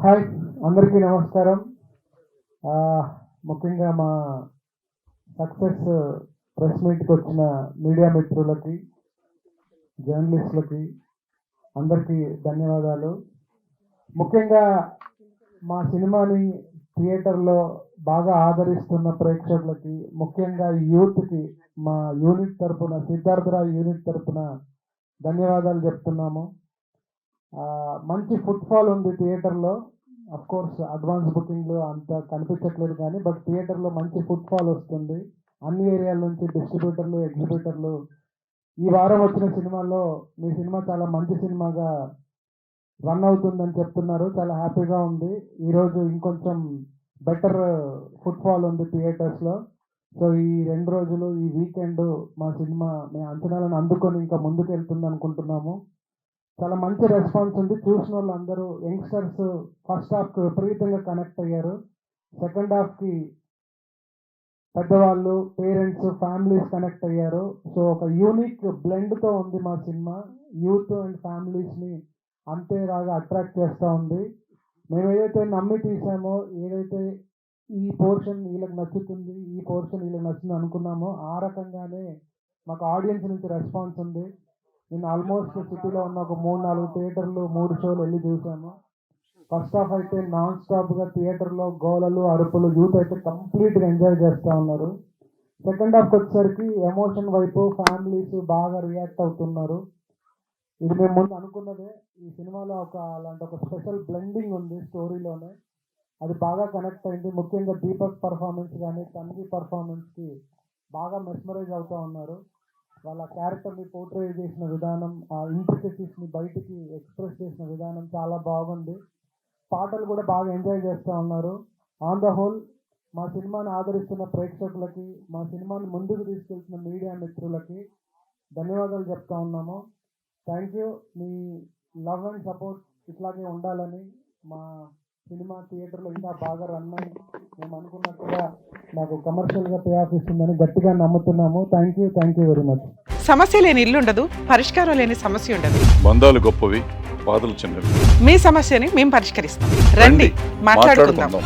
Hi, అందరికీ నమస్కారం. ముఖ్యంగా మా సక్సెస్ ప్రెస్ మీట్కి వచ్చిన మీడియా మిత్రులకి, జర్నలిస్టులకి అందరికీ ధన్యవాదాలు. ముఖ్యంగా మా సినిమాని థియేటర్లో బాగా ఆదరిస్తున్న ప్రేక్షకులకి, ముఖ్యంగా యూత్కి మా యూనిట్ తరపున, సిద్ధార్థరావు యూనిట్ తరపున ధన్యవాదాలు చెప్తున్నాము. మంచి ఫుట్ఫాల్ ఉంది థియేటర్లో. అఫ్ కోర్స్ అడ్వాన్స్ బుకింగ్లు అంత కనిపించట్లేదు కానీ, బట్ థియేటర్లో మంచి ఫుట్ఫాల్ వస్తుంది. అన్ని ఏరియాల నుంచి డిస్ట్రిబ్యూటర్లు, ఎగ్జిబ్యూటర్లు ఈ వారం వచ్చిన సినిమాల్లో మీ సినిమా చాలా మంచి సినిమాగా రన్ అవుతుందని చెప్తున్నారు. చాలా హ్యాపీగా ఉంది. ఈరోజు ఇంకొంచెం బెటర్ ఫుట్ఫాల్ ఉంది థియేటర్స్లో. సో ఈ 2 రోజులు, ఈ వీకెండ్ మా సినిమా మీ అంచనాలను అందుకొని ఇంకా ముందుకు వెళ్తుంది అనుకుంటున్నాము. చాలా మంచి రెస్పాన్స్ ఉంది. చూసిన వాళ్ళు అందరూ యంగ్స్టర్స్ ఫస్ట్ హాఫ్కి విపరీతంగా కనెక్ట్ అయ్యారు. సెకండ్ హాఫ్కి పెద్దవాళ్ళు, పేరెంట్స్, ఫ్యామిలీస్ కనెక్ట్ అయ్యారు. సో ఒక యూనిక్ బ్లెండ్తో ఉంది మా సినిమా. యూత్ అండ్ ఫ్యామిలీస్ని అంతేలాగా అట్రాక్ట్ చేస్తూ ఉంది. మేము ఏదైతే నమ్మి తీసామో, ఏదైతే ఈ పోర్షన్ వీళ్ళకి నచ్చుతుంది, ఈ పోర్షన్ వీళ్ళకి నచ్చుతుంది అనుకున్నామో, ఆ రకంగానే మాకు ఆడియన్స్ నుంచి రెస్పాన్స్ ఉంది. నేను ఆల్మోస్ట్ సిటీలో ఉన్న ఒక 3-4 థియేటర్లు 3 షోలు వెళ్ళి చూసాము. ఫస్ట్ హాఫ్ అయితే నాన్ స్టాప్గా థియేటర్లో గోలలు, అరుపులు, యూత్ అయితే కంప్లీట్గా ఎంజాయ్ చేస్తూ ఉన్నారు. సెకండ్ హాఫ్కి వచ్చేసరికి ఎమోషన్ వైపు ఫ్యామిలీస్ బాగా రియాక్ట్ అవుతున్నారు. ఇది మేము ముందు అనుకున్నదే. ఈ సినిమాలో అలాంటి ఒక స్పెషల్ బ్లెండింగ్ ఉంది స్టోరీలోనే. అది బాగా కనెక్ట్ అయింది. ముఖ్యంగా దీపక్ పర్ఫార్మెన్స్ కానీ, తన్వి పర్ఫార్మెన్స్కి బాగా మెస్మరైజ్ అవుతూ ఉన్నారు. వాళ్ళ క్యారెక్టర్ని పోర్ట్రే చేసిన విధానం, ఆ ఇంట్రికసీస్ని బయటికి ఎక్స్ప్రెస్ చేసిన విధానం చాలా బాగుంది. పాటలు కూడా బాగా ఎంజాయ్ చేస్తూ ఉన్నారు. ఆన్ ద హోల్ మా సినిమాని ఆదరిస్తున్న ప్రేక్షకులకి, మా సినిమాని ముందుకు తీసుకెళ్తున్న మీడియా మిత్రులకి ధన్యవాదాలు చెప్తా ఉన్నాము. Thank you. Me love and support ఇట్లాగే ఉండాలని, మా సినిమా థియేటర్లో ఇంకా బాగా రన్ అయ్యి మేము అనుకున్నట్టుగా నాకు కమర్షియల్గా పే ఆఫ్ ఇస్తుందని గట్టిగా నమ్ముతున్నాము. Thank you very much. సమస్య లేని ఇల్లు ఉండదు, పరిష్కారం లేని సమస్య ఉండదు. బంధాలు గొప్పవి, బాధలు చిన్నవి. మీ సమస్యని మేము పరిష్కరిస్తాం. రండి, మాట్లాడుకుందాం.